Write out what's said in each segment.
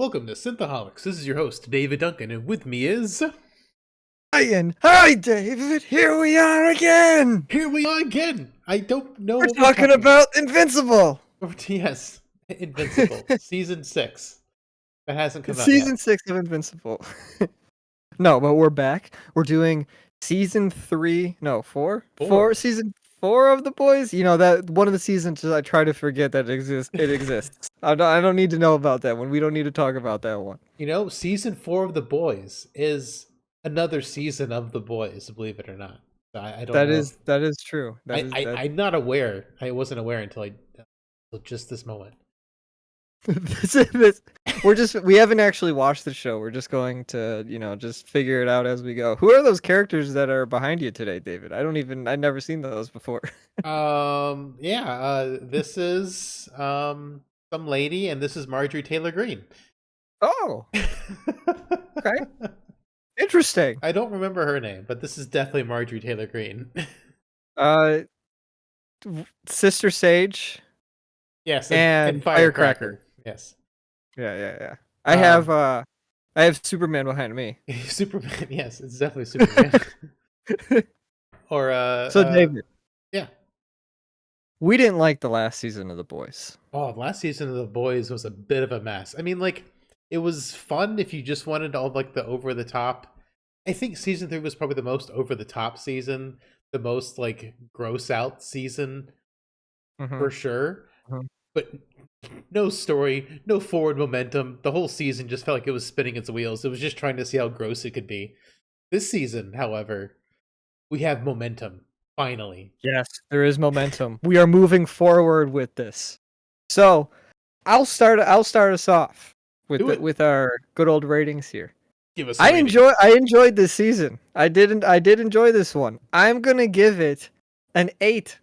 Welcome to Synthaholics. This is your host, David Duncan, and with me is... Ryan. Hi, David. Here we are again. Here we are again! I don't know We're what talking about Invincible. Yes, Invincible, Season 6. That hasn't come out Season yet. 6 of Invincible. No, but we're back. We're doing Season 3. No, 4? Four. Season 4 of The Boys. You know, that one of the seasons I try to forget that it exists. I don't need to know about that one. We don't need to talk about that one. You know, Season 4 of The Boys is another season of The Boys, believe it or not. I don't know. That is true. I'm not aware. I wasn't aware until just this moment. We haven't actually watched the show. We're just going to, just figure it out as we go. Who are those characters that are behind you today, David? I've never seen those before. This is some lady, and this is Marjorie Taylor Greene. Oh, okay. Interesting. I don't remember her name, but this is definitely Marjorie Taylor Greene. Sister Sage. Yes, and Firecracker. Yes. Yeah. I have Superman behind me. Superman. Yes, it's definitely Superman. Or So David, yeah. We didn't like the last season of The Boys. Oh, the last season of The Boys was a bit of a mess. I mean, like, it was fun if you just wanted all like the over the top. I think season 3 was probably the most over the top season, the most like gross out season for sure. But no story, no forward momentum. The whole season just felt like it was spinning its wheels. It was just trying to see how gross it could be. This season, however, we have momentum. Finally. Yes, there is momentum. We are moving forward with this. So, I'll start us off with our good old ratings here. Give us. I enjoyed this season. I did enjoy this one. I'm gonna give it an 8.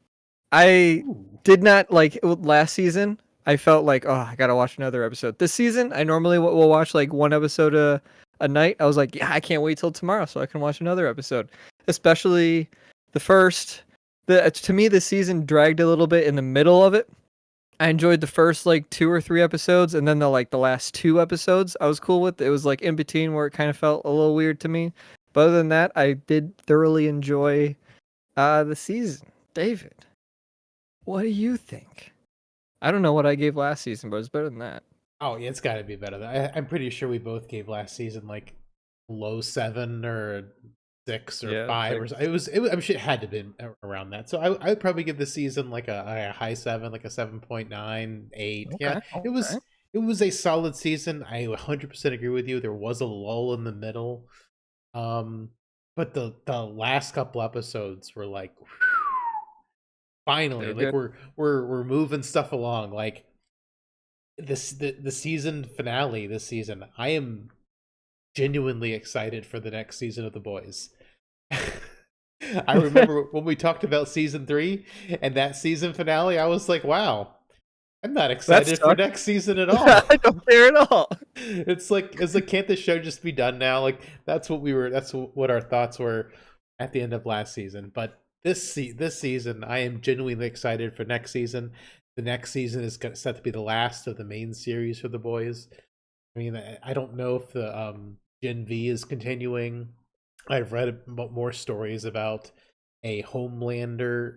I did not like last season. I felt like, oh, I gotta watch another episode. This season, I normally will watch like one episode a night. I was like, yeah, I can't wait till tomorrow so I can watch another episode. Especially the first. To me, this season dragged a little bit in the middle of it. I enjoyed the first like 2 or 3 episodes, and then the last 2 episodes I was cool with. It was like in between where it kind of felt a little weird to me. But other than that, I did thoroughly enjoy the season. David, what do you think? I don't know what I gave last season, but it's better than that. Oh yeah, it's got to be better. I'm pretty sure we both gave last season like low 7 or 6 or 5 or so. It was. I'm sure it had to have been around that. So I would probably give this season like a high 7, like a 7.9, 8. Okay, yeah, it was. It was a solid season. I 100% agree with you. There was a lull in the middle, but the last couple episodes were like, whew, finally, like we're moving stuff along. Like the season finale this season, I am genuinely excited for the next season of The Boys. I remember when we talked about season 3 and that season finale, I was like, wow, I'm not excited for next season at all. I don't care at all. It's like, can't the show just be done now? Like that's what our thoughts were at the end of last season. But this season, I am genuinely excited for next season. The next season is set to be the last of the main series for The Boys. I mean, I don't know if the Gen V is continuing. I've read more stories about a Soldier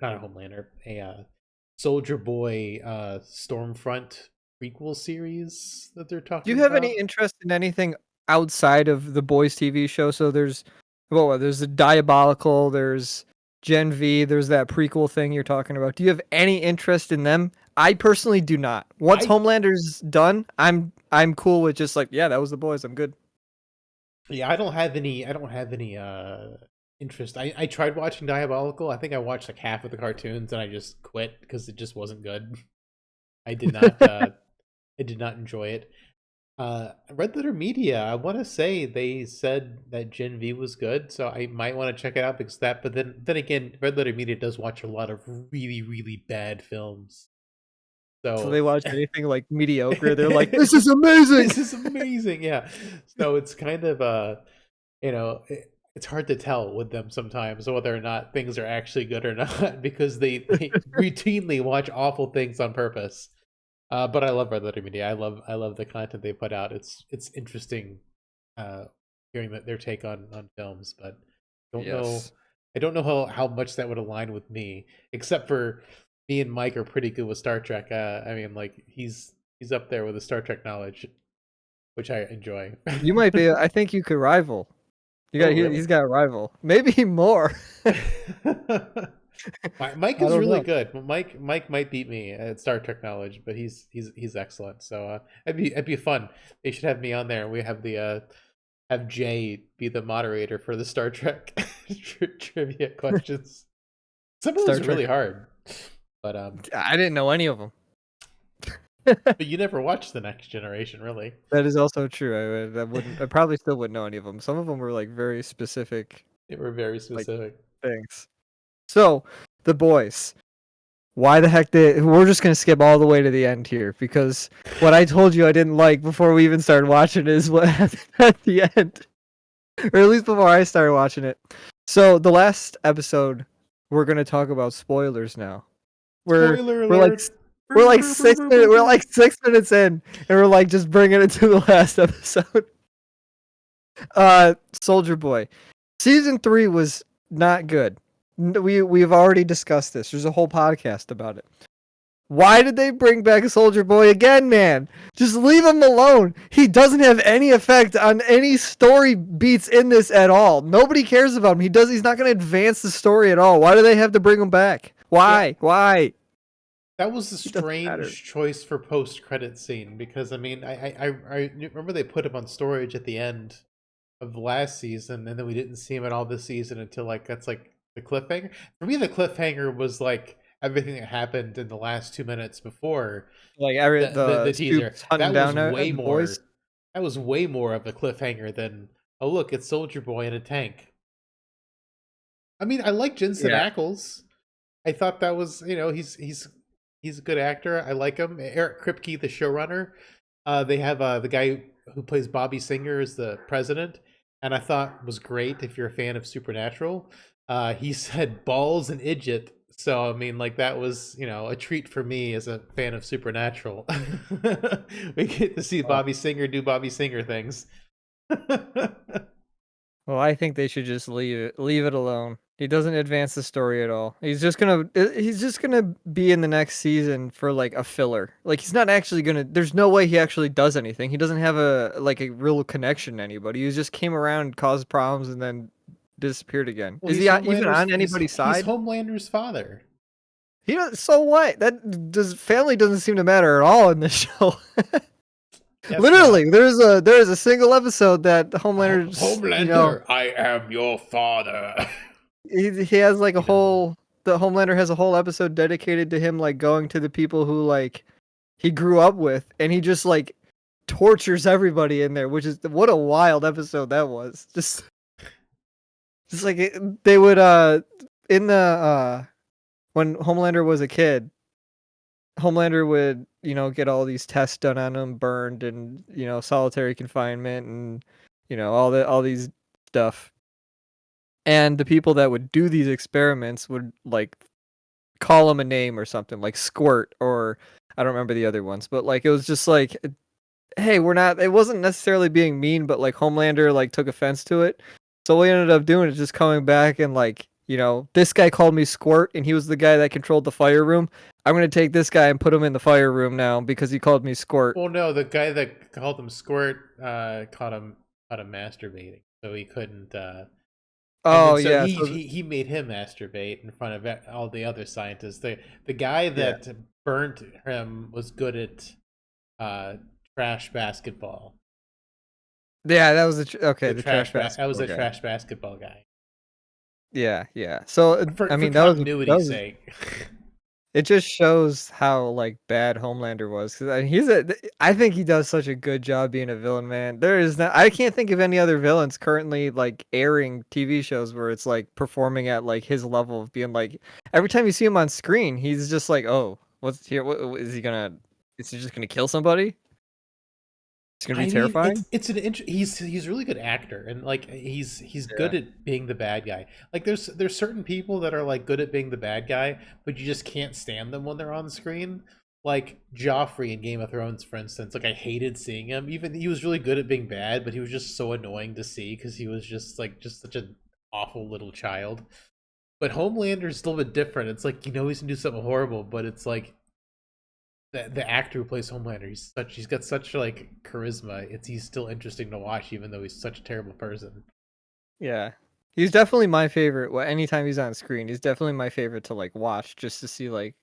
Boy Stormfront prequel series that they're talking about. Do you have any interest in anything outside of The Boys TV show? So there's the Diabolical, there's Gen V, there's that prequel thing you're talking about. Do you have any interest in them? I personally do not. Once Homelander's done, I'm cool with just like, yeah, that was The Boys. I'm good. Yeah, I don't have any interest. I tried watching Diabolical. I think I watched like half of the cartoons and I just quit because it just wasn't good. I did not I did not enjoy it. Red Letter Media, I want to say they said that Gen V was good, so I might want to check it out because that. But then again, Red Letter Media does watch a lot of really, really bad films. So they watch anything like mediocre. They're like, "This is amazing! This is amazing!" Yeah. So it's kind of it's hard to tell with them sometimes whether or not things are actually good or not because they routinely watch awful things on purpose. But I love Red Letter Media. I love the content they put out. It's interesting uh hearing that their take on films, but don't know Yes. I don't know how much that would align with me, except for me and Mike are pretty good with Star Trek. I mean, like he's up there with the Star Trek knowledge, which I enjoy. You might be. I think you could rival. Oh, He's really? got a rival. Maybe more. Mike I is don't really know. good. Mike might beat me at Star Trek knowledge, but he's excellent. So it'd be fun. They should have me on there. We have the have Jay be the moderator for the Star Trek trivia questions. Some of those Star are Trek. really hard, but I didn't know any of them. but you never watched the Next Generation, really. That is also true. I wouldn't. I probably still wouldn't know any of them. Some of them were like very specific, They were very like specific. things. So, the boys. Why the heck did we're just gonna skip all the way to the end here because what I told you I didn't like before we even started watching is what happened at the end, or at least before I started watching it. So the last episode, we're gonna talk about spoilers now. We're Spoiler we're like alert! we're like 6 minutes we're like 6 minutes in, and we're like just bringing it to the last episode. Soldier Boy, season 3 was not good. We've already discussed this. There's a whole podcast about it. Why did they bring back Soldier Boy again, man? Just leave him alone. He doesn't have any effect on any story beats in this at all. Nobody cares about him. He's not going to advance the story at all. Why do they have to bring him back? Yeah, Why? Why? that was a He doesn't matter. strange choice for post-credit scene because I mean I remember they put him on storage at the end of the last season, and then we didn't see him at all this season until like that's like the cliffhanger. For me, the cliffhanger was like everything that happened in the last 2 minutes before Like the the teaser. Stoops hunting That was down way the boys. more. That was way more of a cliffhanger than oh look, it's Soldier Boy in a tank. I mean, I like Jensen Yeah. Ackles. I thought that was he's a good actor. I like him. Eric Kripke, the showrunner. They have the guy who plays Bobby Singer as the president, and I thought was great if you're a fan of Supernatural. He said balls and idjit, so I mean, like that was a treat for me as a fan of Supernatural. We get to see Oh. Bobby Singer do Bobby Singer things. Well, I think they should just leave it alone. He doesn't advance the story at all. He's just gonna be in the next season for like a filler. Like he's not actually gonna. There's no way he actually does anything. He doesn't have a real connection to anybody. He just came around, caused problems, and then disappeared again. Well, Is he's he even Homelander's on anybody's he's side? Homelander's father. He does. So what? That does family doesn't seem to matter at all in this show. Guess not. Literally, there is a single episode that Homelander, Homelander, I am your father. he has like a He doesn't. whole the Homelander has a whole episode dedicated to him like going to the people who like he grew up with, and he just like tortures everybody in there, which is what a wild episode that was. Just like they would in the when Homelander was a kid, Homelander would, get all these tests done on him, burned and, solitary confinement and, all these stuff. And the people that would do these experiments would like call him a name or something like Squirt, or I don't remember the other ones, but like it was just like, hey, it wasn't necessarily being mean, but like Homelander like took offense to it. So what we ended up doing is just coming back and like, this guy called me Squirt and he was the guy that controlled the fire room. I'm going to take this guy and put him in the fire room now because he called me Squirt. Well, no, the guy that called him Squirt caught him masturbating, so he couldn't. And Oh then so yeah, he made him masturbate in front of all the other scientists. The guy yeah. that burnt him was good at trash basketball. Yeah, that was the The trash that was basketball a guy. trash basketball guy. Yeah, yeah. So I For mean that continuity's was sake. it just shows how like bad Homelander was. 'Cause, I think he does such a good job being a villain, man. I can't think of any other villains currently like airing TV shows where it's like performing at like his level of being like every time you see him on screen, he's just like, oh, what's here? What is he gonna? Is he just gonna kill somebody? It's gonna be I mean, terrifying. he's a really good actor, and like he's Yeah. good at being the bad guy. Like there's certain people that are like good at being the bad guy, but you just can't stand them when they're on screen. like Joffrey in Game of Thrones, for instance. Like I hated seeing him. Even he was really good at being bad, but he was just so annoying to see because he was just such an awful little child. But Homelander's a little bit different. It's like he's gonna do something horrible, but it's like the actor who plays Homelander, he's got such like charisma. He's still interesting to watch, even though he's such a terrible person. Yeah. He's definitely my favorite. Well, anytime he's on screen, he's definitely my favorite to like watch just to see like,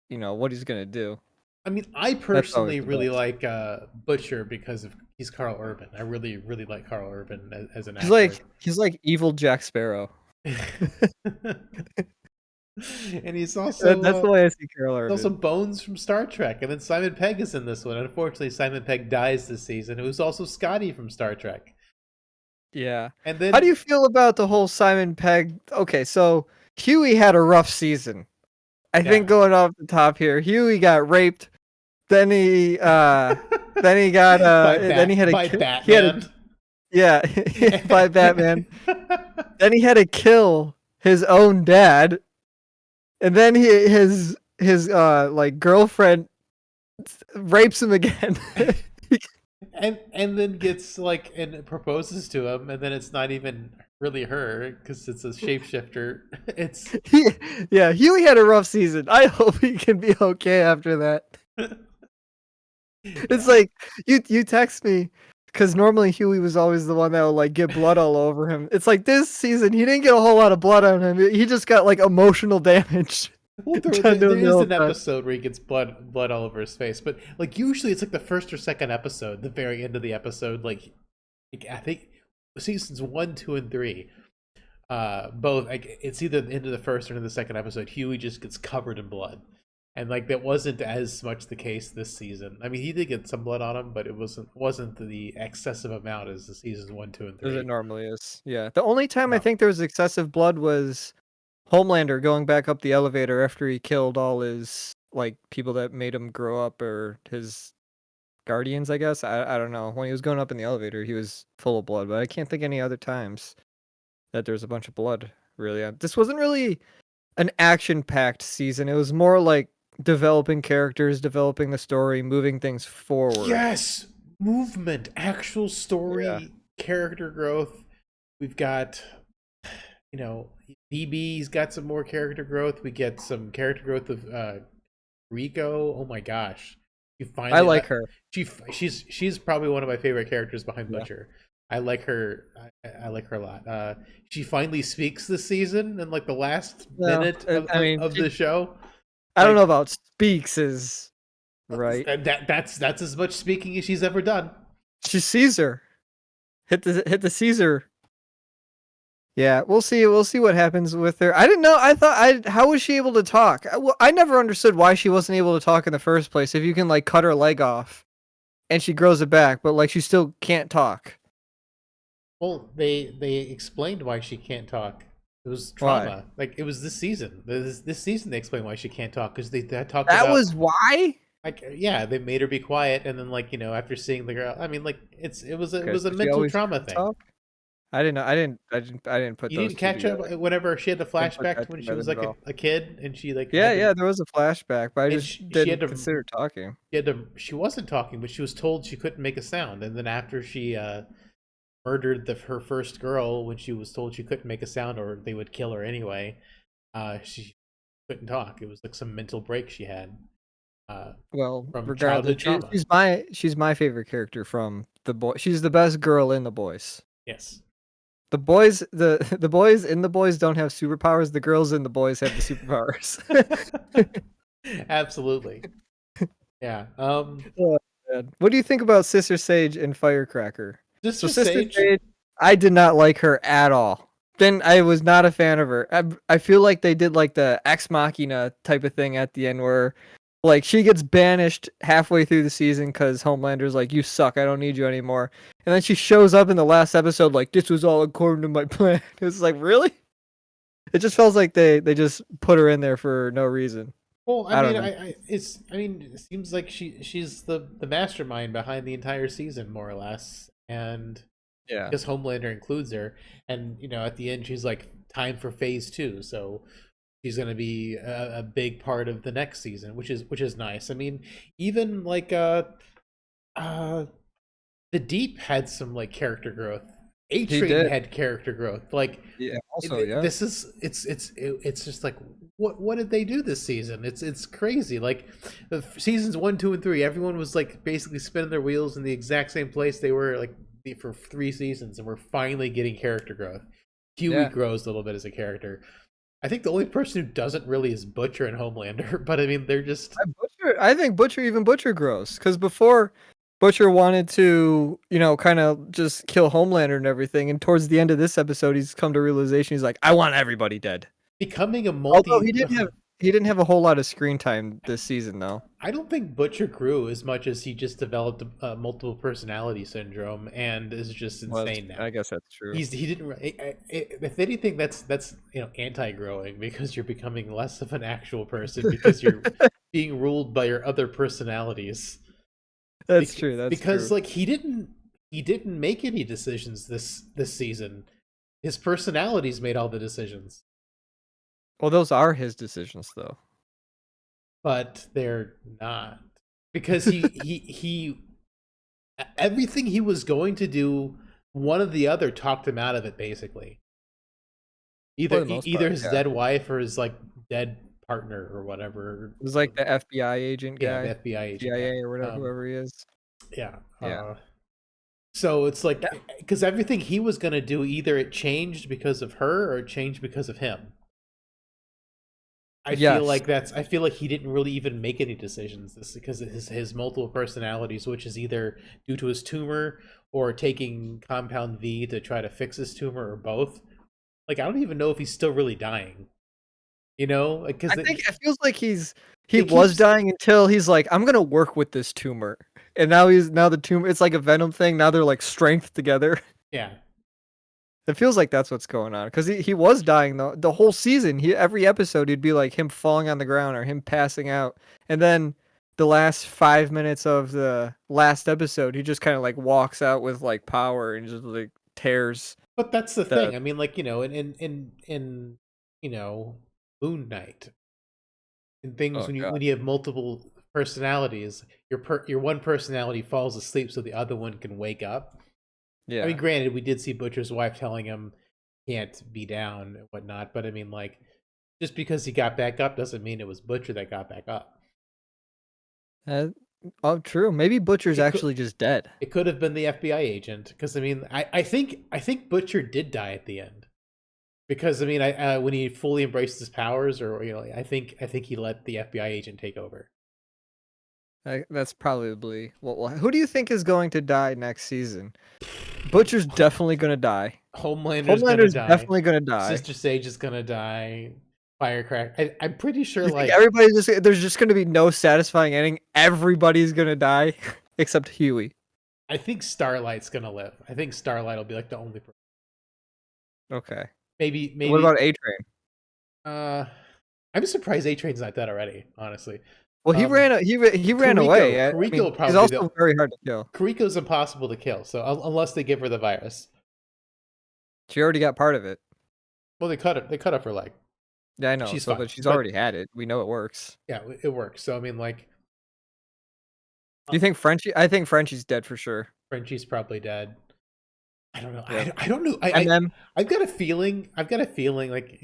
what he's gonna do. I mean, I That's always personally the really best. like Butcher because he's Carl Urban. I really, really like Carl Urban as an He's actor. like evil Jack Sparrow. And he's also That's the way I see Carl also Urban. Bones from Star Trek, and then Simon Pegg is in this one. Unfortunately, Simon Pegg dies this season. It was also Scotty from Star Trek. Yeah. And How do then you feel about the whole Simon Pegg? Okay, so Huey had a rough season. I think yeah, going off the top here, Huey got raped. Then he got then he had by he had a Batman. yeah by Batman. Then he had to kill his own dad, and then his like girlfriend rapes him again. and then gets like and proposes to him, and then it's not even really her because it's a shapeshifter. It's Yeah, Huey had a rough season. I hope he can be okay after that. It's yeah. like you text me because normally Huey was always the one that would like get blood all over him. It's like this season he didn't get a whole lot of blood on him. He just got like emotional damage. Well, John there doing the is whole an time. episode where he gets blood all over his face, but like usually it's like the first or second episode, the very end of the episode. Like I think seasons 1, 2, and 3, both like it's either the end of the first or end of the second episode. Huey just gets covered in blood, and like that wasn't as much the case this season. I mean, he did get some blood on him, but it wasn't the excessive amount as the seasons 1, 2, and As it 3. normally is. Yeah. The only time I No. think there was excessive blood was Homelander going back up the elevator after he killed all his like people that made him grow up or his guardians, I guess. I don't know. When he was going up in the elevator, he was full of blood, but I can't think any other times that there's a bunch of blood. Really, this wasn't really an action-packed season. It was more like developing characters, developing the story, moving things forward. Yes, movement, actual Yeah, story, character growth. We've got, you know, BB's got some more character growth. We get some character growth of Rico. Oh my gosh, you I finally like her. she's probably one of my favorite characters behind Yeah, Butcher. I like her. I like her a lot. She finally speaks this season in like the last no, minute I mean, of the show. I don't know Like about speaks is right. that's as much speaking as she's ever done. She Caesar hit the Caesar. Yeah, we'll see. We'll see what happens with her. I didn't know. I thought how was she able to talk? I never understood why she wasn't able to talk in the first place. If you can like cut her leg off and she grows it back, but like she still can't talk. Well, they explained why she can't talk. It was Why? trauma. Like it was this season. This season they explained why she can't talk because they talked That about was why? like yeah they made her be quiet and then like after seeing the girl. I mean like it Okay, was a so she mental always trauma couldn't thing. talk. I didn't know. I didn't put You those didn't two catch up together. whenever she had the Didn't put flashback that to when she together was at like all. a kid and she like Yeah, had to yeah, there was a flashback, but I and just she had didn't to consider talking. she wasn't talking but she was told she couldn't make a sound and then after she murdered her first girl when she was told she couldn't make a sound or they would kill her anyway. She couldn't talk. It was like some mental break she had Well, from regardless, childhood trauma. she's my favorite character from the boy. She's the best girl in the boys. Yes. The boys, the boys in the boys don't have superpowers. The girls in the boys have the superpowers. Absolutely. Yeah. Oh, man. What do you think about Sister Sage and Firecracker? So Sister Sister Sage. Sage, I did not like her at all. Then I was not a fan of her. I feel like they did like the Ex Machina type of thing at the end where like she gets banished halfway through the season because Homelander's like, you suck, I don't need you anymore. And then she shows up in the last episode like, this was all according to my plan. It's like, really? It just feels like they just put her in there for no reason. Well, I I don't mean, know. I mean, it seems like she's the mastermind behind the entire season, more or less, and Yeah. because Homelander includes her, and at the end she's like, time for phase 2, so she's going to be a big part of the next season, which is nice. I mean, even like the Deep had some like character growth. A He Train did. had character growth. Like, Yeah. Also, yeah. this is it's just like what did they do this season? It's crazy. Like seasons 1, 2, and 3, everyone was like basically spinning their wheels in the exact same place they were like for 3 seasons, and we're finally getting character growth. Huey Yeah. grows a little bit as a character. I think the only person who doesn't really is Butcher and Homelander, but I mean they're just I think Butcher grows because before Butcher wanted to, kind of just kill Homelander and everything, and towards the end of this episode, he's come to realization. He's like, I want everybody dead. becoming a Although multi. he didn't have a whole lot of screen time this season, though. I don't think Butcher grew as much as he just developed multiple personality syndrome and is just insane now. I guess that's true. He didn't. If anything, that's anti-growing, because you're becoming less of an actual person because you're being ruled by your other personalities. That's true. That's because true. like he didn't make any decisions this season. His personalities made all the decisions. Well, those are his decisions, though. But they're not, because he everything he was going to do, one or the other talked him out of it. Basically, either his dead wife or his like dead partner or whatever. It was like the FBI agent guy, the FBI agent, CIA or whatever, whoever he is. Yeah. Yeah. So it's like, because everything he was gonna do, either it changed because of her or it changed because of him. I feel like he didn't really even make any decisions this because of his multiple personalities, which is either due to his tumor or taking compound V to try to fix his tumor, or both. Like, I don't even know if he's still really dying. Because I think it feels like he was dying until he's like, I'm gonna work with this tumor, and now the tumor. It's like a Venom thing. Now they're like strength together. Yeah. It feels like that's what's going on, because he was dying the whole season. Every episode he'd be like him falling on the ground or him passing out, and then the last 5 minutes of the last episode, he just kind of like walks out with like power and just like tears. But that's the thing. I mean, like, in Moon Knight and things, when you have multiple personalities, your one personality falls asleep so the other one can wake up. Yeah. I mean, granted, we did see Butcher's wife telling him can't be down and whatnot, but I mean, like, just because he got back up doesn't mean it was Butcher that got back up. True. Maybe Butcher's actually just dead. It could have been the FBI agent, because I mean, I think Butcher did die at the end, because I mean, when he fully embraced his powers, or I think he let the FBI agent take over. That's probably who do you think is going to die next season? Butcher's definitely gonna die. Homelander's definitely gonna die. Sister Sage is gonna die. Firecracker. I'm pretty sure like there's just gonna be no satisfying ending. Everybody's gonna die except Huey. I think Starlight's gonna live. I think Starlight will be like the only person. Okay. Maybe. What about A-Train? I'm surprised A-Train's not dead already, honestly. Well, he ran away. Kariko probably he's also very hard to kill. Kariko's impossible to kill, so unless they give her the virus. She already got part of it. Well, they cut off her leg. Yeah, I know. But she's already had it. We know it works. Yeah, it works. So I mean, like, do you think Frenchie? I think Frenchie's dead for sure. Frenchie's probably dead. I don't know. Yeah. I don't know. I've got a feeling. Like,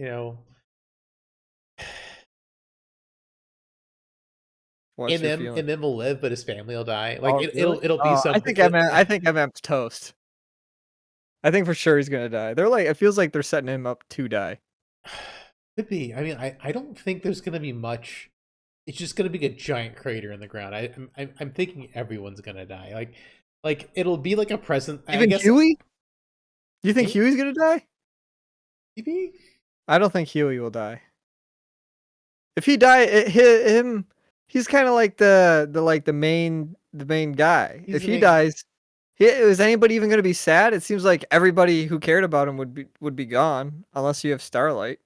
MM will live, but his family will die. Like, it'll be something. I think MM's toast. I think for sure he's gonna die. It feels like they're setting him up to die. Could be. I mean, I don't think there's gonna be much. It's just gonna be a giant crater in the ground. I'm thinking everyone's gonna die. Like it'll be like a present. Even Huey? Do you think Huey's gonna die? Maybe. I don't think Huey will die. If he he's kind of like the main guy. If he dies, is anybody even gonna be sad? It seems like everybody who cared about him would be gone, unless you have Starlight.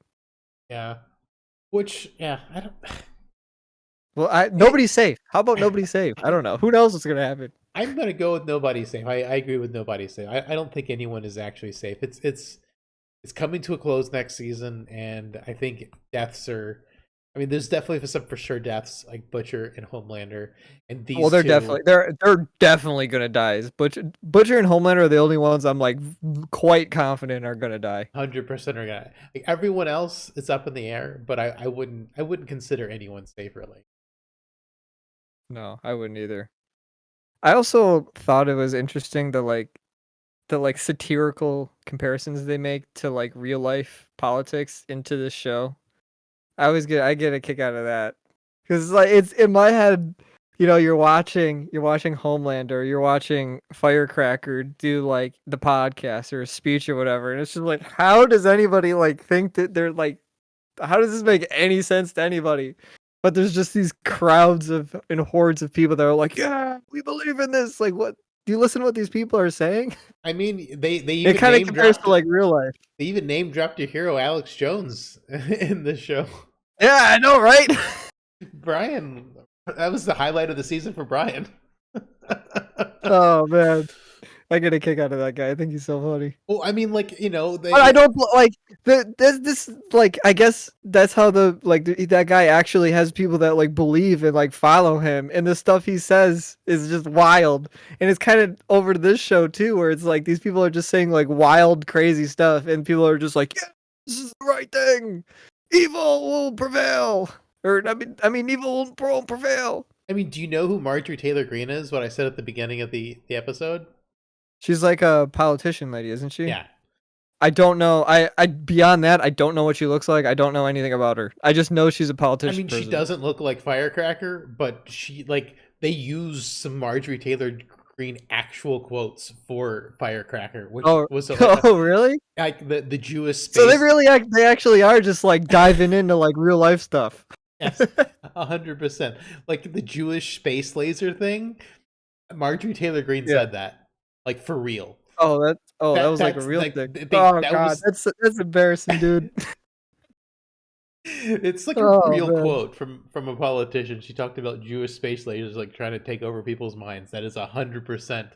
Yeah. Which, yeah, I don't. Well, nobody's safe. How about nobody's safe? I don't know. Who knows what's gonna happen? I'm gonna go with nobody's safe. I agree with nobody's safe. I don't think anyone is actually safe. It's it's coming to a close next season, and I think deaths are. I mean, there's definitely some for sure deaths like Butcher and Homelander, and Well, these they're two. definitely they're definitely gonna die. Butcher and Homelander are the only ones I'm like quite confident are gonna die. 100% are gonna. Like, everyone else is up in the air, but I wouldn't consider anyone safe really. No, I wouldn't either. I also thought it was interesting the like satirical comparisons they make to like real life politics into this show. I get a kick out of that because like it's in my head. You know, you're watching Homelander, you're watching Firecracker do like the podcast or a speech or whatever, and it's just like, how does anybody like think that they're like, how does this make any sense to anybody? But there's just these crowds of and hordes of people that are like, yeah, we believe in this. Like, what? Do you listen to what these people are saying? I mean, they It even kind of name compares dropped to like real life. they even name dropped your hero Alex Jones in the show. Yeah, I know, right? Brian, that was the highlight of the season for Brian. Oh man, I get a kick out of that guy. I think he's so funny. Well, I mean, like, But I don't like this like I guess that's how that guy actually has people that like believe and like follow him, and the stuff he says is just wild. And it's kind of over to this show too, where it's like these people are just saying like wild, crazy stuff, and people are just like, yeah, this is the right thing. Evil will prevail, or I mean, evil won't prevail. I mean, do you know who Marjorie Taylor Greene is? What I said at the beginning of the episode? She's like a politician lady, isn't she? Yeah. I don't know. I beyond that, I don't know what she looks like. I don't know anything about her. I just know she's a I politician. mean, she person. doesn't look like Firecracker, but she like they use some Marjorie Taylor Greene actual quotes for Firecracker, which Oh, was oh, really? like the Jewish space. So they actually are just like diving into like real life stuff. Yes, 100%. Like the Jewish space laser thing. Marjorie Taylor Greene Yeah. said that, like for real. That was like a That's real like thing. that God, was that's embarrassing, dude. it's like a Oh real man. quote from a politician. She talked about Jewish space lasers like trying to take over people's minds. That is 100%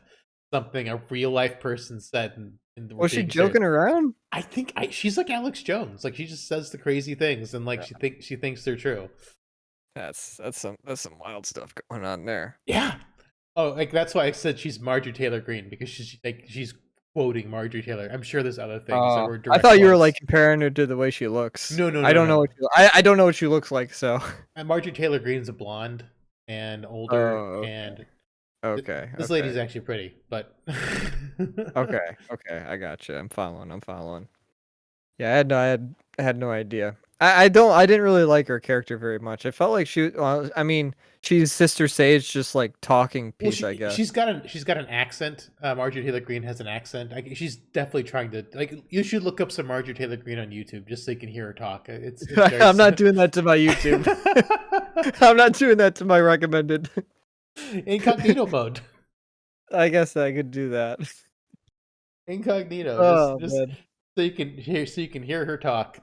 something a real life person said, and we're Was she being serious. joking around? I think she's like Alex Jones. Like she just says the crazy things, and like Yeah. she thinks they're true. That's some wild stuff going on there. Yeah. Oh, like that's why I said she's Marjorie Taylor Greene, because she's quoting Marjorie Taylor. I'm sure there's other things that were I direct thought you were like quotes. comparing her to the way she looks. No, no, I no, don't know no. what I don't know what she looks like, so. And Marjorie Taylor Greene's a blonde and older, Oh, and okay. this lady's actually pretty, but Okay. I gotcha. I'm following. Yeah, I had no idea. I didn't really like her character very much. I felt like I mean, she's Sister Sage, just like talking well, piece, I guess. she's got an accent. Marjorie Taylor Greene has an accent. She's definitely trying to like. You should look up some Marjorie Taylor Greene on YouTube just so you can hear her talk. It's very I'm not doing that to my YouTube. I'm not doing that to my recommended. Incognito mode. I guess I could do that. Incognito. Oh Just man. so you can hear her talk.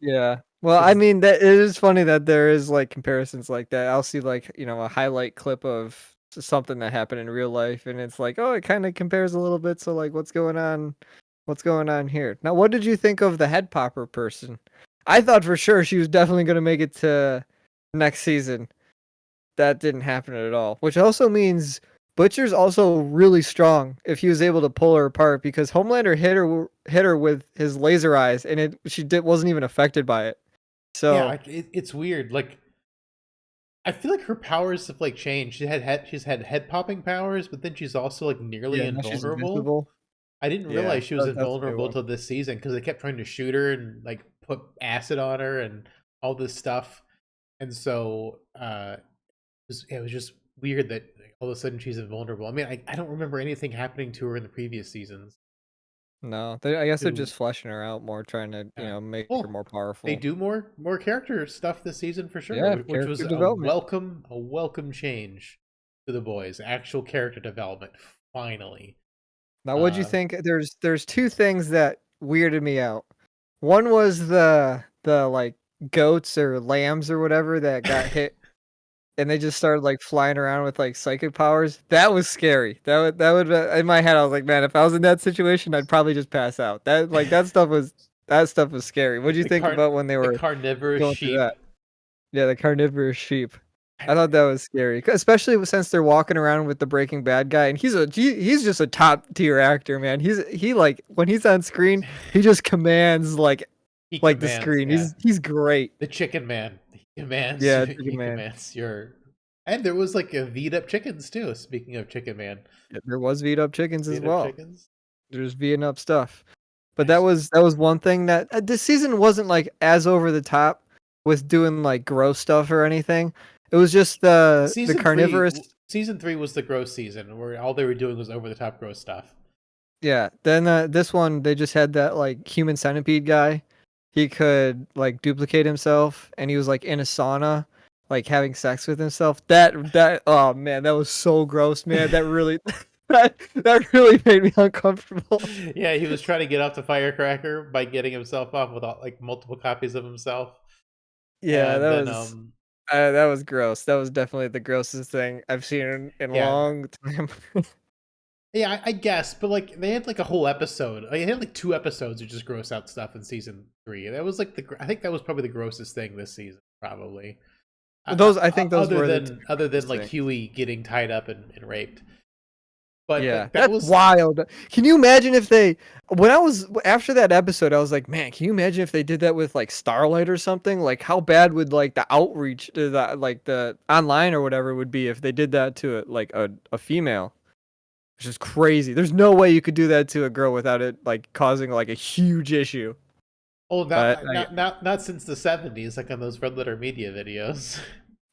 Yeah. Well, I mean, that it is funny that there is like comparisons like that. I'll see like, a highlight clip of something that happened in real life, and it's like, oh, it kind of compares a little bit. So like, what's going on? What's going on here? Now, what did you think of the head popper person? I thought for sure she was definitely going to make it to next season. That didn't happen at all, which also means Butcher's also really strong if he was able to pull her apart, because Homelander hit her with his laser eyes, and wasn't even affected by it. So Yeah, it's weird. Like I feel like her powers have like changed. She's had head popping powers, but then she's also like nearly yeah, now she's invulnerable. invincible. I didn't Yeah, realize she was that's a good invulnerable one. till this season because they kept trying to shoot her and like put acid on her and all this stuff. And so it was just weird that all of a sudden she's invulnerable. I mean, I don't remember anything happening to her in the previous seasons. No, I guess they're To just fleshing her out more, trying to make her well, more they powerful. do more character stuff this season for sure, Yeah, which was character development. a welcome change to the boys. Actual character development, finally. Now, what'd you Uh, think? There's two things that weirded me out. One was the like goats or lambs or whatever that got hit and they just started like flying around with like psychic powers. That was scary. That would in my head. I was like, man, if I was in that situation, I'd probably just pass out. That stuff was scary. What do you the think about when they the were carnivorous going through sheep. that? Yeah, the carnivorous sheep. I thought that was scary, especially since they're walking around with the Breaking Bad guy, and he's just a top tier actor, man. He like when he's on screen, he just commands He like the commands, screen. yeah. He's great. The chicken man. He commands. Yeah, He Chicken Man. commands your. And there was like a V'd up chickens too. Speaking of chicken man, Yeah, there was V'd up chickens as V'd up well. chickens. There's V'ing up stuff. But Nice. that was one thing that this season wasn't like as over the top with doing like gross stuff or anything. It was just the Season three. carnivorous. Season 3 was the gross season where all they were doing was over the top gross stuff. Yeah. Then this one they just had that like human centipede guy. He could like duplicate himself, and he was like in a sauna, like having sex with himself. That oh man, that was so gross, man. That really that really made me uncomfortable. Yeah, he was trying to get off the firecracker by getting himself off with like multiple copies of himself, Yeah, and then that was gross. That was definitely the grossest thing I've seen in a yeah, long time. yeah, I guess, but like they had like a whole episode. Like, they had like 2 episodes of just gross out stuff in season 3. That was like I think that was probably the grossest thing this season, probably. I think those Other were the than like things. Huey getting tied up and raped, but Yeah, that that's was wild. Can you imagine if they, when I was after that episode, I was like, man, can you imagine if they did that with like Starlight or something? Like, how bad would like the outreach to the like the online or whatever would be if they did that to like a female? Which is crazy. There's no way you could do that to a girl without it like causing like a huge issue. oh But not since the 70s, like on those Red Letter Media videos.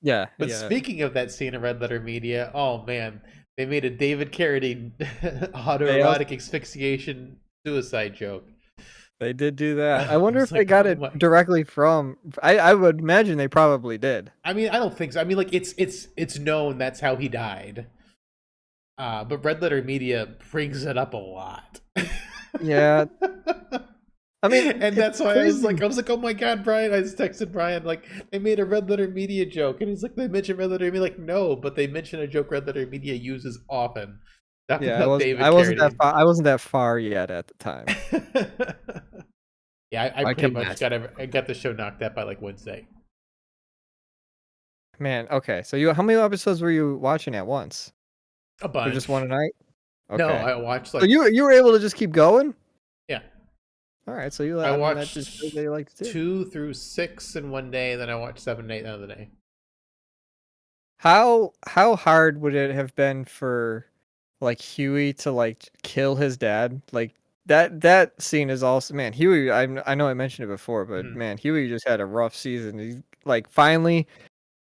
yeah, But yeah, speaking of that scene in Red Letter Media, oh man, they made a David Carradine they also, autoerotic asphyxiation suicide joke. they did do that. I I wonder was if they like, got oh it my. directly from. I would imagine they probably did. I mean, I don't think so. I mean, like it's known that's how he died. But Red Letter Media brings it up a lot. Yeah, I mean And it's that's why crazy. I was like, oh my god, Brian. I just texted Brian like they made a Red Letter Media joke, and he's like, they mentioned Red Letter Media. Like, no, but they mention a joke Red Letter Media uses often. Talk Yeah, about David I wasn't that Carradine. far. I wasn't that far yet at the time. Yeah, I I pretty can much imagine. I got the show knocked out by like Wednesday. Man, okay. So how many episodes were you watching at once? A Or just one a bunch. night? No, Okay. I watched So like you were able to just keep going? yeah, All right. So I I mean that just shows watched that you like to do. 2 through 6 in one day, and then I watched 7 and 8 another day. How hard would it have been for like Huey to like kill his dad? Like that scene is also, man, Huey, I know I mentioned it before, but Mhm. man, Huey just had a rough season. He like finally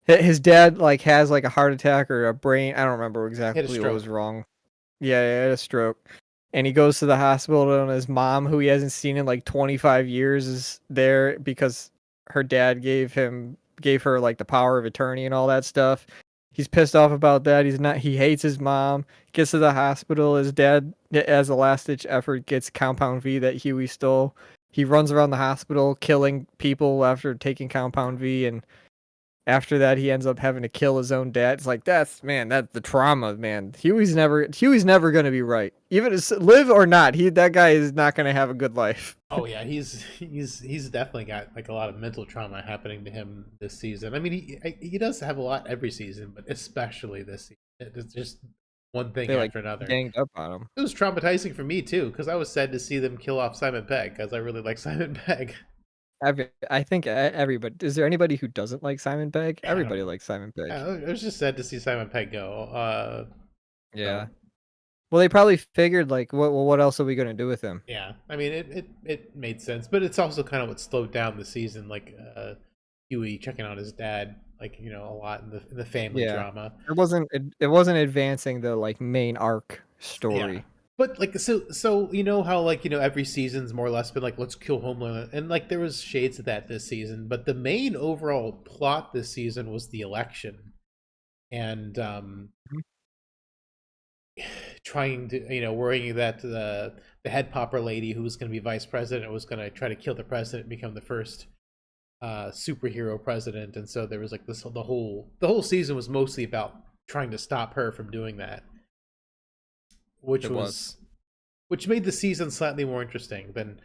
his dad like has like a heart attack or a brain, I don't remember He had a exactly what was stroke. wrong. Yeah, he had a stroke. And he goes to the hospital, and his mom, who he hasn't seen in like 25 years, is there because her dad gave her like the power of attorney and all that stuff. He's pissed off about that. He hates his mom. Gets to the hospital. His dad, as a last ditch effort, gets Compound V that Huey stole. He runs around the hospital killing people after taking Compound V, and after that he ends up having to kill his own dad. It's like that's the trauma, man. Huey's never gonna be right. Even live or not, that guy is not gonna have a good life. Oh yeah, he's definitely got like a lot of mental trauma happening to him this season. I mean, he does have a lot every season, but especially this season. It's just one thing They like after another. ganged up on him. It was traumatizing for me too, because I was sad to see them kill off Simon Pegg, because I really like Simon Pegg. I think everybody. Is there anybody who doesn't like Simon Pegg? I don't Everybody know. likes Simon Pegg. I was just sad to see Simon Pegg go. Yeah. So Well, they probably figured like, what else are we gonna do with him? yeah, I mean it made sense, but it's also kind of what slowed down the season, like Huey checking on his dad, like a lot in the family Yeah. drama. It wasn't advancing the like main arc Yeah. story. But like so you know how like every season's more or less been like let's kill Homeland, and like there was shades of that this season, but the main overall plot this season was the election, and Mhm. trying to worrying that the head popper lady who was going to be vice president was going to try to kill the president and become the first superhero president, and so there was like this the whole season was mostly about trying to stop her from doing that, which It was. was which made the season slightly more interesting than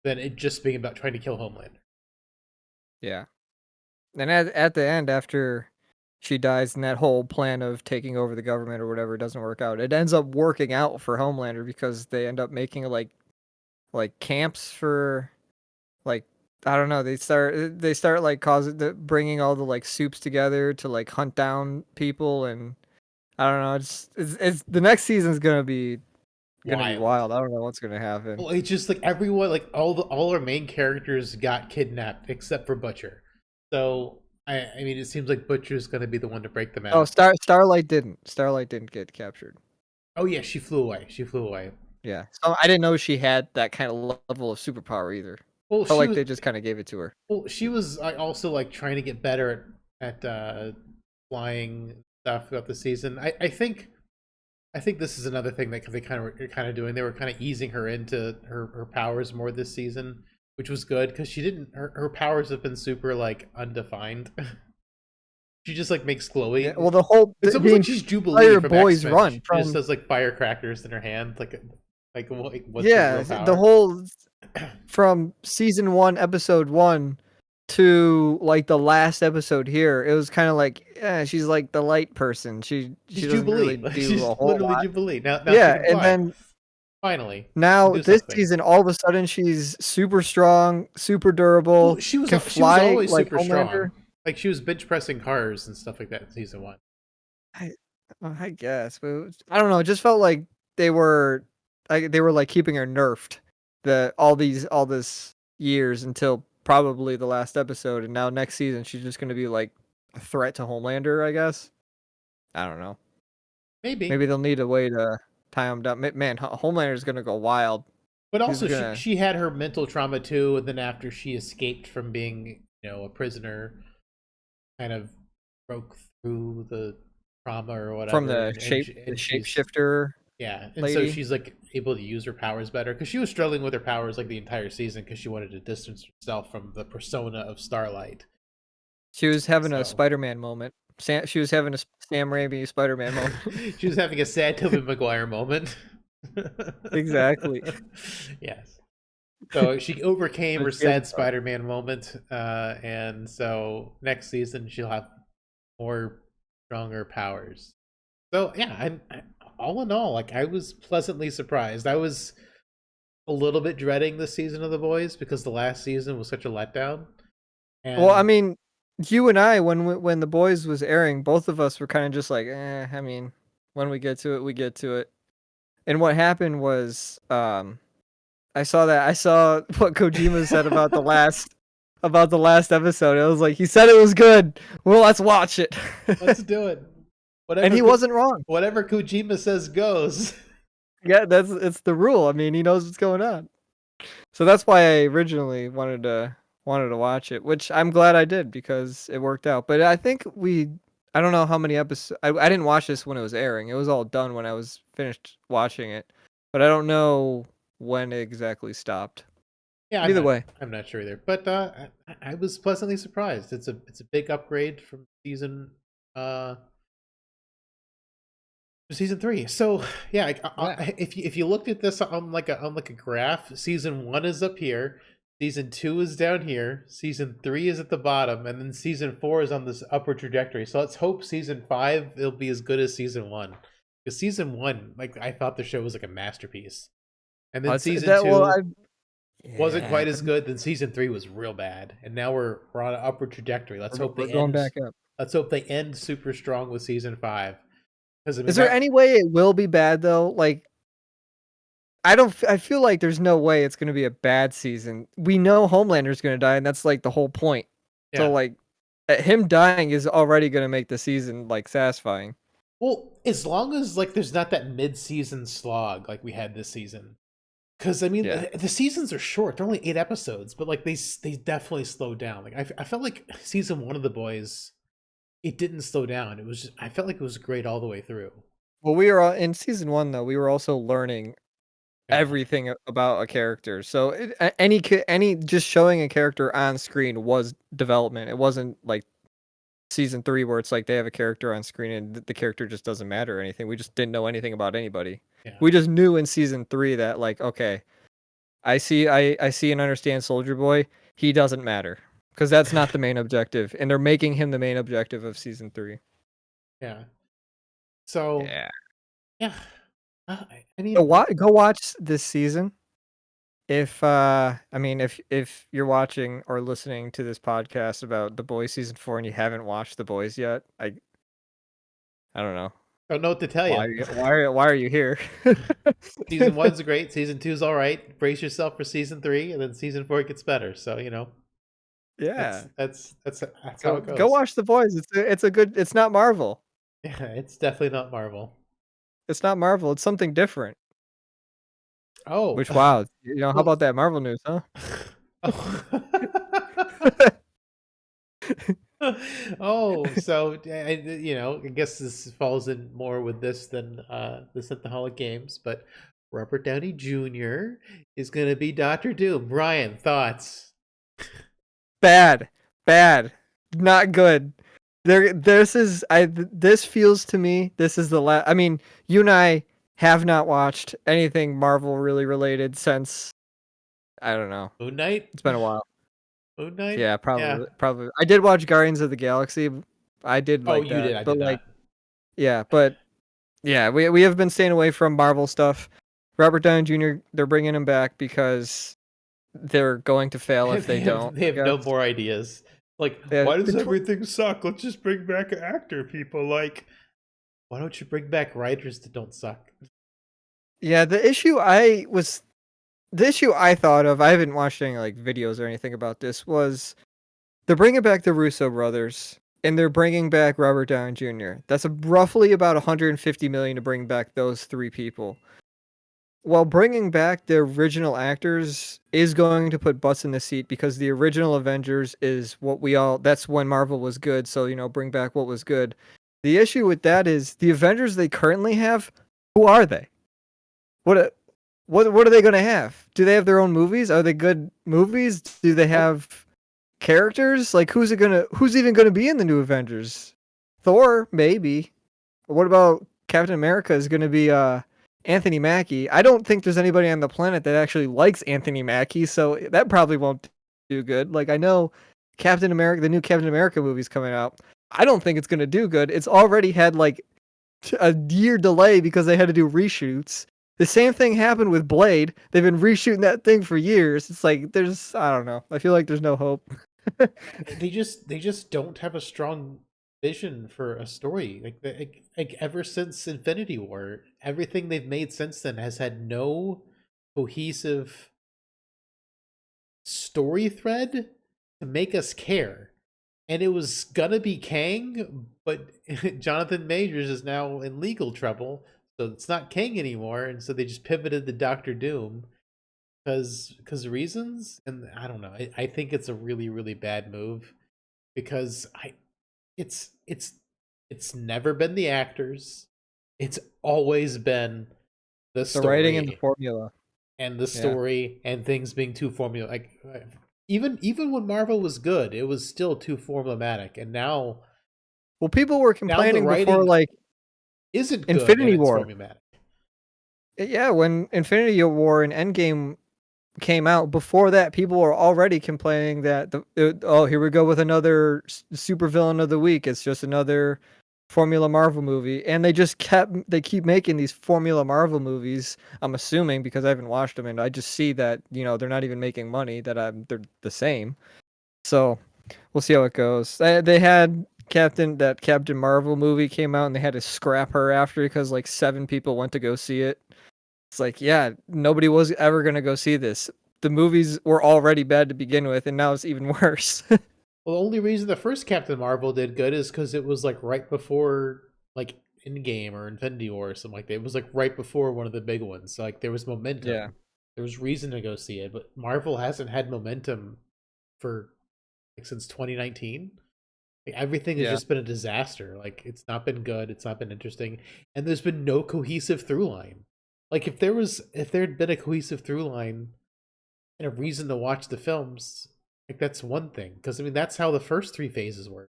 it just being about trying to kill Homelander. Yeah. And at the end, after she dies and that whole plan of taking over the government or whatever doesn't work out, it ends up working out for Homelander because they end up making like camps for like I don't know. They start like bringing all the like soups together to like hunt down people, and I don't know. It's the next season's gonna be Wild. wild. I don't know what's gonna happen. Well, it's just like everyone, like all our main characters got kidnapped except for Butcher. So I mean, it seems like Butcher's gonna be the one to break them Oh, out. Starlight didn't get captured. Oh yeah, she flew away. She flew away. Yeah. So I didn't know she had that kind of level of superpower either. Well, Felt she like was they just kind of gave it to her. well, she was also like trying to get better at flying stuff throughout the season. I think this is another thing that they kind of doing. They were kind of easing her into her powers more this season, which was good because she didn't. Her powers have been super like undefined. She just like makes Yeah. glowy. Well, It's almost the like she's Jubilee entire from boys X-Men. run She just from has like firecrackers in her hand. Like what's your yeah real the power? whole from season 1, episode 1 to like the last episode here. It was kind of like she's like the light person. She She's doesn't really Jubilee. do She's a whole literally lot. Jubilee. Now she Yeah, can and fly. then Finally, she can now do this something. season, all of a sudden, she's super strong, super Well, durable, can she was fly always like super Homelander. strong. Like she was bench pressing cars and stuff like that in season one. I, I guess, but I don't know. It just felt like they were, they were like keeping her nerfed all this years until probably the last episode, and now next season she's just gonna be like a threat to Homelander. I guess. I don't know. Maybe, Maybe they'll need a way to tie him down. Man, Homelander's gonna go wild. but He's also she gonna. she had her mental trauma too, and then after she escaped from being a prisoner, kind of broke through the trauma or From whatever, the and she's shapeshifter yeah, and so lady. she's like able to use her powers better because she was struggling with her powers like the entire season because she wanted to distance herself from the persona of Starlight. She was having a So Spider-Man moment. She was having a Sam Raimi Spider-Man moment. she was having a sad Tobey Maguire moment. Exactly. Yes. So she overcame But her she has a sad Spider-Man moment, and so next season she'll have more stronger powers. So yeah, all in all, like I was pleasantly surprised. I was a little bit dreading the season of The Boys because the last season was such a letdown. Well, I And mean, you and I, when The Boys was airing, both of us were kind of just like, I mean, when we get to it, we get to it. And what happened was, I saw what Kojima said about the last episode. It was like he said it was good. Well, let's watch it. let's do it. And Whatever he wasn't wrong. whatever Kojima says goes. Yeah, it's the rule. I mean, he knows what's going on. So that's why I originally wanted to watch it, which I'm glad I did because it worked out. But I think I don't know how many episodes. I didn't watch this when it was airing. It was all done when I was finished watching it. But I don't know when it exactly stopped. Yeah, But either way, I'm not sure either. But I was pleasantly surprised. It's a big upgrade from uh season 3. So yeah, yeah. if you looked at this on like a graph, season 1 is up here, season 2 is down here, season 3 is at the bottom, and then season 4 is on this upward trajectory. So let's hope season 5 it'll be as good as season 1. Because season 1, like I thought the show was like a masterpiece, and then It's season that well, 2 wasn't yeah, quite as good. Then season 3 was real bad, and now we're on an upward trajectory. we're going back up. Let's hope they end super strong with season 5. Because I mean Is there that any way it will be bad though? Like I don't. I feel like there's no way it's gonna be a bad season. We know Homelander's gonna die, and that's like the whole point. So yeah. like, him dying is already gonna make the season like satisfying. Well, as long as like there's not that mid-season slog like we had this season. Because I mean, Yeah. the seasons are short; they're only 8 episodes, but like they definitely slowed down. Like I felt like season 1 of The Boys, it didn't slow down. It was I felt like it was great all the way through. Well, we were in season 1 though. We were also learning Yeah. everything about a character. So any just showing a character on screen was development. It wasn't like season 3 where it's like they have a character on screen and the character just doesn't matter or anything. We just didn't know anything about anybody. Yeah. We just knew in season 3 that like, okay, I see and understand Soldier Boy. He doesn't matter because that's not the main objective, and they're making him the main objective of season 3. Yeah. So Yeah. yeah. I So mean, go watch this season. If I mean if you're watching or listening to this podcast about The Boys season 4 and you haven't watched The Boys yet, I don't know. I don't know what to tell you. Why are you here? Season 1's great. Season 2's all right. Brace yourself for season 3, and then season 4 gets better. So Yeah. that's how it Go goes. watch The Boys. It's a good, it's not Marvel. Yeah, it's definitely not Marvel. It's not Marvel. It's something different. Oh, Which wow, how well, about that Marvel news, huh? oh. Oh, so I guess this falls in more with this than the Synthaholic games, but Robert Downey Jr. is gonna be Doctor Doom. Brian, thoughts? Bad, not good. This feels to me this is the last. I mean, you and I have not watched anything Marvel really related since I don't know. Moon Knight? It's been a while. Moon Knight? Yeah, Yeah. probably. I did watch Guardians of the Galaxy. I did Oh, like you did. that, I but did not. but yeah, we have been staying away from Marvel stuff. Robert Downey Jr. They're bringing him back because they're going to fail if They they have don't. they I have no guess. more ideas. Like, Yeah, why does everything suck? Let's just bring back an actor. People like, why don't you bring back writers that don't suck? yeah. The issue I thought of. I haven't watched any like videos or anything about this. Was they're bringing back the Russo brothers and they're bringing back Robert Downey Jr. That's roughly about 150 million to bring back those three people. While bringing back the original actors is going to put butts in the seat because the original Avengers is what that's when Marvel was good, so bring back what was good. The issue with that is the Avengers they currently have, who are they? What what are they going to have? Do they have their own movies? Are they good movies? Do they Nope. have characters? Like who's even going to be in the new Avengers? Thor, maybe. What about Captain America is going to be Anthony Mackie? I don't think there's anybody on the planet that actually likes Anthony Mackie, so that probably won't do good. Like I know Captain America, the new Captain America movie's coming out. I don't think it's going to do good. It's already had like a year delay because they had to do reshoots. The same thing happened with Blade. They've been reshooting that thing for years. It's like I don't know. I feel like there's no hope. They just don't have a strong vision for a story. Like ever since Infinity War, everything they've made since then has had no cohesive story thread to make us care. And it was gonna be Kang, but Jonathan Majors is now in legal trouble, so it's not Kang anymore, and so they just pivoted to Doctor Doom because reasons. And I don't know. I think it's a really really bad move because it's it's never been the actors. It's always been the The writing and the story formula. and the Yeah. story and things being too formula. Like even when Marvel was good, it was still too formulaic. And Well, people were now the complaining before writing like isn't good and Infinity it's War. formulaic. Yeah, when Infinity War and Endgame came out, before that, people were already complaining that oh, here we go with another supervillain of the week. It's just another Formula Marvel movie, and they keep making these Formula Marvel movies. I'm assuming because I haven't watched them, and I just see that they're not even making money. They're the same. So we'll see how it goes. They had Captain Marvel movie came out, and they had to scrap her after because like 7 people went to go see it. It's like, yeah, nobody was ever gonna go see this. The movies were already bad to begin with, and now it's even worse. Well, the only reason the first Captain Marvel did good is because it was like right before like Endgame or Infinity War or something like that. It was like right before one of the big ones. So, like there was Yeah, momentum. There was reason to go see it, but Marvel hasn't had momentum for like since 2019. Like, everything has yeah. just been a disaster. Like it's not been good. It's not been interesting, and there's been no cohesive through line. Like if there'd been a cohesive through line and a reason to watch the films, like that's one thing. Because I mean that's how the first three phases were.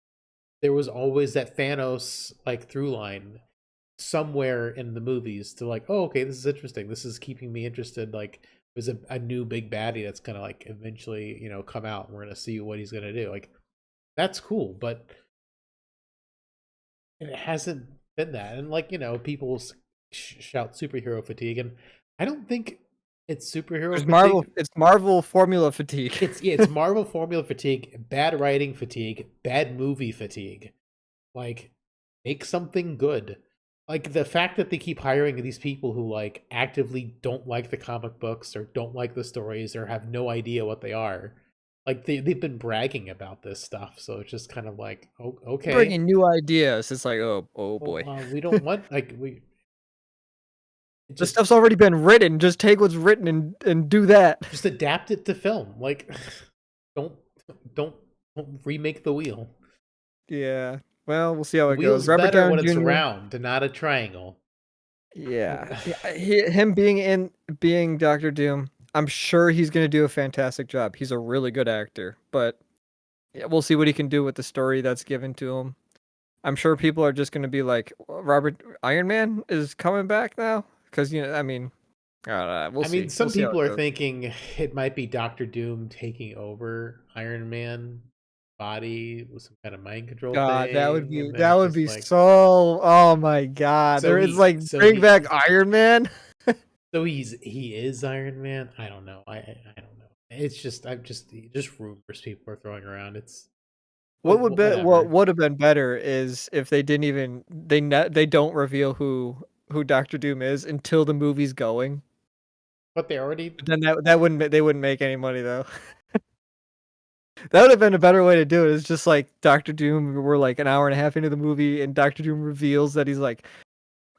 There was always that Thanos like through line somewhere in the movies to like, oh, okay, this is interesting. This is keeping me interested. Like there's a new big baddie that's gonna like eventually, come out and we're gonna see what he's gonna do. Like that's cool, but it hasn't been that. And like, people shout superhero fatigue, and I don't think it's superhero fatigue. It's Marvel formula fatigue. It's Marvel formula fatigue, bad writing fatigue, bad movie fatigue. Like, make something good. Like the fact that they keep hiring these people who like actively don't like the comic books or don't like the stories or have no idea what they are. Like they've been bragging about this stuff, so it's just kind of like, oh, okay, bringing new ideas. It's like, oh boy, we don't want this stuff's already been written. Just take what's written and do that. Just adapt it to film. Like, don't remake the wheel. Yeah. Well, we'll see how it goes. Robert better when it's round and not a triangle. Yeah. Him being Dr. Doom, I'm sure he's going to do a fantastic job. He's a really good actor, but yeah, we'll see what he can do with the story that's given to him. I'm sure people are just going to be like, Iron Man is coming back now? Because, I mean, we'll see. Some people are thinking it might be Dr. Doom taking over Iron Man body with some kind of mind control thing. That would be like, so, oh my god. Bring back Iron Man. So he is Iron Man? I don't know. I don't know. It's just rumors people are throwing around. It's what would have been better is if they didn't even they don't reveal who Dr. Doom is until the movie's going. But they already. But then they wouldn't make any money though. That would have been a better way to do it. It's just like Dr. Doom. We're like an hour and a half into the movie, and Dr. Doom reveals that he's like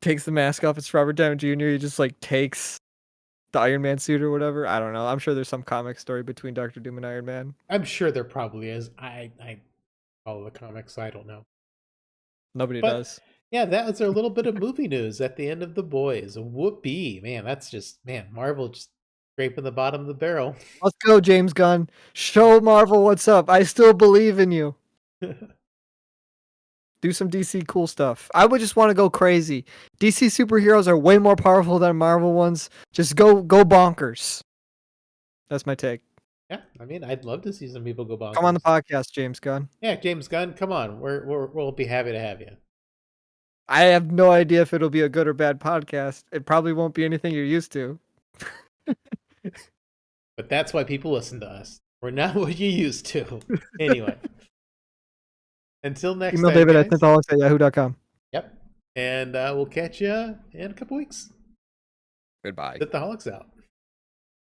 takes the mask off. It's Robert Downey Jr. He just like takes the Iron Man suit or whatever. I don't know. I'm sure there's some comic story between Dr. Doom and Iron Man. I'm sure there probably is. I follow the comics, so I don't know. Nobody does. Yeah, that was our little bit of movie news at the end of The Boys. Whoopee, man! That's just Marvel just scraping the bottom of the barrel. Let's go, James Gunn. Show Marvel what's up. I still believe in you. Do some DC cool stuff. I would just want to go crazy. DC superheroes are way more powerful than Marvel ones. Just go bonkers. That's my take. Yeah, I'd love to see some people go bonkers. Come on the podcast, James Gunn. Yeah, James Gunn, come on. We'll be happy to have you. I have no idea if it'll be a good or bad podcast. It probably won't be anything you're used to. But that's why people listen to us. We're not what you used to. Anyway. Until next time, David at Synthaholics@yahoo.com. Yep. And we'll catch you in a couple weeks. Goodbye. Synthaholics out.